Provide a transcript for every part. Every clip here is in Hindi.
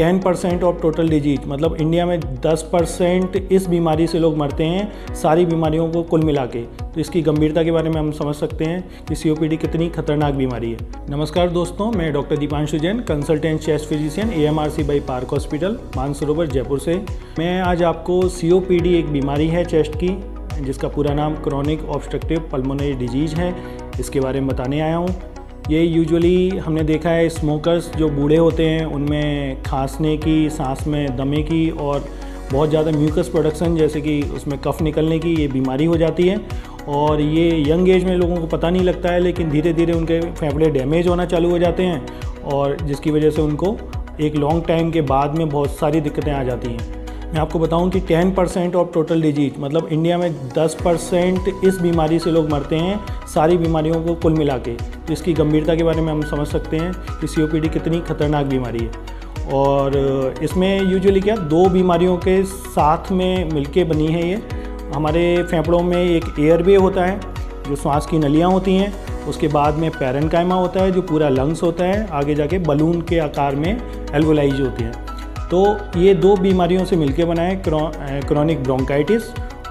10% ऑफ टोटल डिजीज, मतलब इंडिया में 10% इस बीमारी से लोग मरते हैं, सारी बीमारियों को कुल मिला के। तो इसकी गंभीरता के बारे में हम समझ सकते हैं कि COPD कितनी खतरनाक बीमारी है। नमस्कार दोस्तों, मैं doctor Deepanshu Jain, consultant chest physician, AMRC by park hospital, Mansarovar, Jaipur से। मैं आज आपको COPD एक बीमारी है चेस्ट की, जिसका पूरा नाम क्रॉनिक ऑब्स्ट्रक्टिव पल्मोनरी डिजीज़ है, इसके बारे में बताने आया हूँ। ये यूजुअली हमने देखा है स्मोकर्स जो बूढ़े होते हैं उनमें खांसने की, सांस में दमे की और बहुत ज़्यादा म्यूकस प्रोडक्शन जैसे कि उसमें कफ निकलने की ये बीमारी हो जाती है। और ये यंग एज में लोगों को पता नहीं लगता है, लेकिन धीरे धीरे उनके फेफड़े डैमेज होना चालू हो जाते हैं और जिसकी वजह से उनको एक लॉन्ग टाइम के बाद में बहुत सारी दिक्कतें आ जाती हैं। मैं आपको बताऊं कि 10% ऑफ टोटल डिजीज, मतलब इंडिया में 10% इस बीमारी से लोग मरते हैं, सारी बीमारियों को कुल मिला के। तो इसकी गंभीरता के बारे में हम समझ सकते हैं कि COPD कितनी खतरनाक बीमारी है। और इसमें यूजुअली क्या, दो बीमारियों के साथ में मिलके बनी है ये। हमारे फेफड़ों में एक एयरवे होता है जो श्वास की नलियाँ होती हैं, उसके बाद में पैरेन्काइमा होता है जो पूरा लंग्स होता है, आगे जाके बलून के आकार में एल्वोलाइज होती हैं। तो ये दो बीमारियों से मिलके बना है क्रॉनिक ब्रोंकाइटिस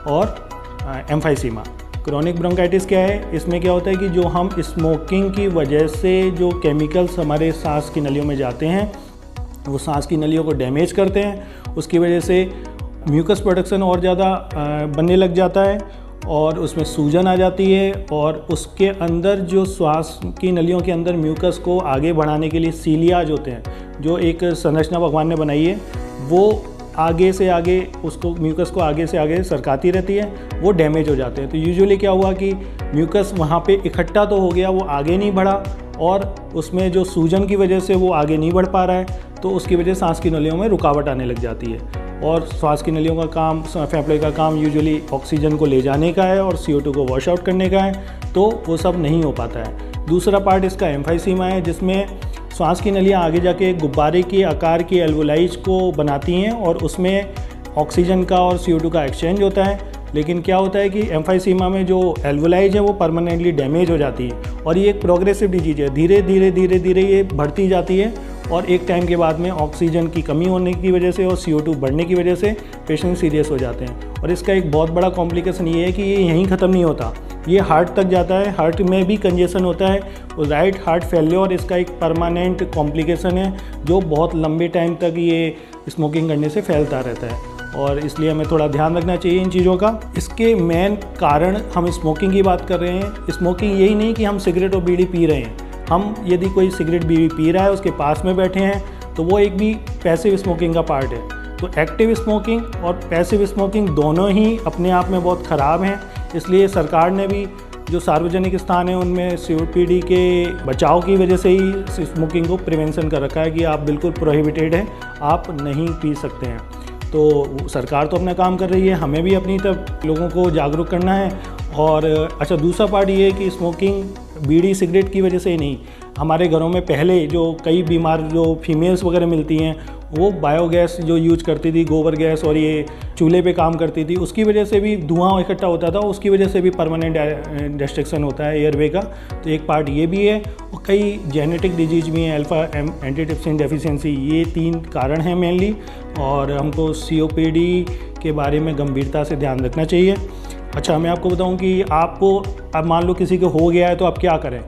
और एम्फाइसीमा। क्रॉनिक ब्रोंकाइटिस क्या है, इसमें क्या होता है कि जो हम स्मोकिंग की वजह से जो केमिकल्स हमारे सांस की नलियों में जाते हैं वो सांस की नलियों को डैमेज करते हैं, उसकी वजह से म्यूकस प्रोडक्शन और ज़्यादा बनने लग जाता है और उसमें सूजन आ जाती है। और उसके अंदर जो श्वास की नलियों के अंदर म्यूकस को आगे बढ़ाने के लिए सीलियाज होते हैं, जो एक संरचना भगवान ने बनाई है, वो आगे से आगे उसको म्यूकस को आगे से आगे सरकाती रहती है, वो डैमेज हो जाते हैं। तो यूजुअली क्या हुआ कि म्यूकस वहाँ पे इकट्ठा तो हो गया, वो आगे नहीं बढ़ा और उसमें जो सूजन की वजह से वो आगे नहीं बढ़ पा रहा है, तो उसकी वजह से सांस की नलियों में रुकावट आने लग जाती है। और श्वास की नलियों का काम, फेफड़े का काम यूजुअली ऑक्सीजन को ले जाने का है और CO2 को वॉश आउट करने का है, तो वो सब नहीं हो पाता है। दूसरा पार्ट इसका एम्फाइसीमा है, जिसमें श्वास की नलियाँ आगे जाके गुब्बारे के आकार की एल्वोलाइज को बनाती हैं और उसमें ऑक्सीजन का और CO2 का एक्सचेंज होता है। लेकिन क्या होता है कि एम्फाइसीमा में जो एल्वोलाइज है वो परमानेंटली डैमेज हो जाती है और ये एक प्रोग्रेसिव डिजीज है, धीरे धीरे ये बढ़ती जाती है और एक टाइम के बाद में ऑक्सीजन की कमी होने की वजह से और CO2 बढ़ने की वजह से पेशेंट सीरियस हो जाते हैं। और इसका एक बहुत बड़ा कॉम्प्लिकेशन ये है कि ये यहीं ख़त्म नहीं होता, ये हार्ट तक जाता है, हार्ट में भी कंजेशन होता है। राइट हार्ट फेल्योर इसका एक परमानेंट कॉम्प्लिकेशन है जो बहुत लंबे टाइम तक ये स्मोकिंग करने से फैलता रहता है और इसलिए हमें थोड़ा ध्यान रखना चाहिए इन चीज़ों का। इसके मेन कारण, हम स्मोकिंग की बात कर रहे हैं, स्मोकिंग यही नहीं कि हम सिगरेट और बीड़ी पी रहे हैं। हम यदि कोई सिगरेट बीड़ी पी रहा है, उसके पास में बैठे हैं, तो वो एक भी पैसिव स्मोकिंग का पार्ट है। तो एक्टिव स्मोकिंग और पैसिव स्मोकिंग दोनों ही अपने आप में बहुत ख़राब हैं। इसलिए सरकार ने भी जो सार्वजनिक स्थान है उनमें COPD के बचाव की वजह से ही स्मोकिंग को प्रिवेंशन कर रखा है कि आप बिल्कुल प्रोहिबिटेड है, आप नहीं पी सकते हैं। तो सरकार तो अपना काम कर रही है, हमें भी अपनी तरफ लोगों को जागरूक करना है। और अच्छा, दूसरा पार्ट ये है कि स्मोकिंग बीड़ी सिगरेट की वजह से ही नहीं, हमारे घरों में पहले जो कई बीमार जो फीमेल्स वगैरह मिलती हैं वो बायोगैस जो यूज करती थी, गोबर गैस, और ये चूल्हे पे काम करती थी, उसकी वजह से भी धुआं इकट्ठा होता था, उसकी वजह से भी परमानेंट डिस्ट्रक्शन होता है एयरवे का। तो एक पार्ट ये भी है और कई जेनेटिक डिजीज भी हैं, अल्फा एंटीट्रिप्सिन डेफिशिएंसी, ये 3 कारण हैं मेनली। और हमको COPD के बारे में गंभीरता से ध्यान रखना चाहिए। अच्छा, मैं आपको बताऊं कि आपको अब मान लो किसी को हो गया है तो आप क्या करें।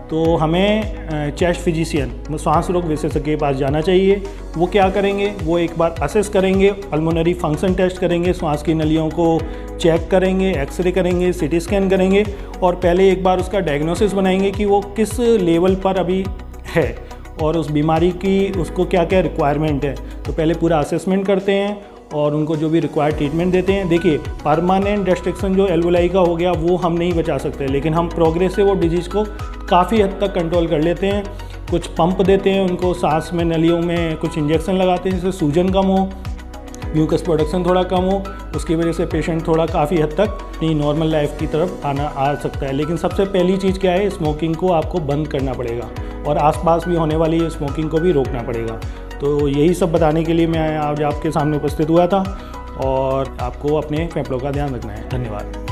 तो हमें चेस्ट फिजिशियन, श्वास रोग विशेषज्ञ के पास जाना चाहिए। वो क्या करेंगे, वो एक बार असेस करेंगे, पल्मोनरी फंक्शन टेस्ट करेंगे, श्वास की नलियों को चेक करेंगे, एक्सरे करेंगे, CT स्कैन करेंगे और पहले एक बार उसका डायग्नोसिस बनाएंगे कि वो किस लेवल पर अभी है और उस बीमारी की उसको क्या क्या रिक्वायरमेंट है। तो पहले पूरा असेसमेंट करते हैं और उनको जो भी रिक्वायर्ड ट्रीटमेंट देते हैं। देखिए, परमानेंट डिस्ट्रक्शन जो एल्वोलाई का हो गया वो हम नहीं बचा सकते, लेकिन हम प्रोग्रेसिव और डिजीज़ को काफ़ी हद तक कंट्रोल कर लेते हैं। कुछ पंप देते हैं उनको, सांस में नलियों में कुछ इंजेक्शन लगाते हैं जिससे सूजन कम हो, म्यूकस प्रोडक्शन थोड़ा कम हो, उसकी वजह से पेशेंट थोड़ा काफ़ी हद तक अपनी नॉर्मल लाइफ की तरफ आ सकता है। लेकिन सबसे पहली चीज़ क्या है, स्मोकिंग को आपको बंद करना पड़ेगा और आसपास भी होने वाली स्मोकिंग को भी रोकना पड़ेगा। तो यही सब बताने के लिए मैं आज आपके सामने उपस्थित हुआ था और आपको अपने फेफड़ों का ध्यान रखना है। धन्यवाद।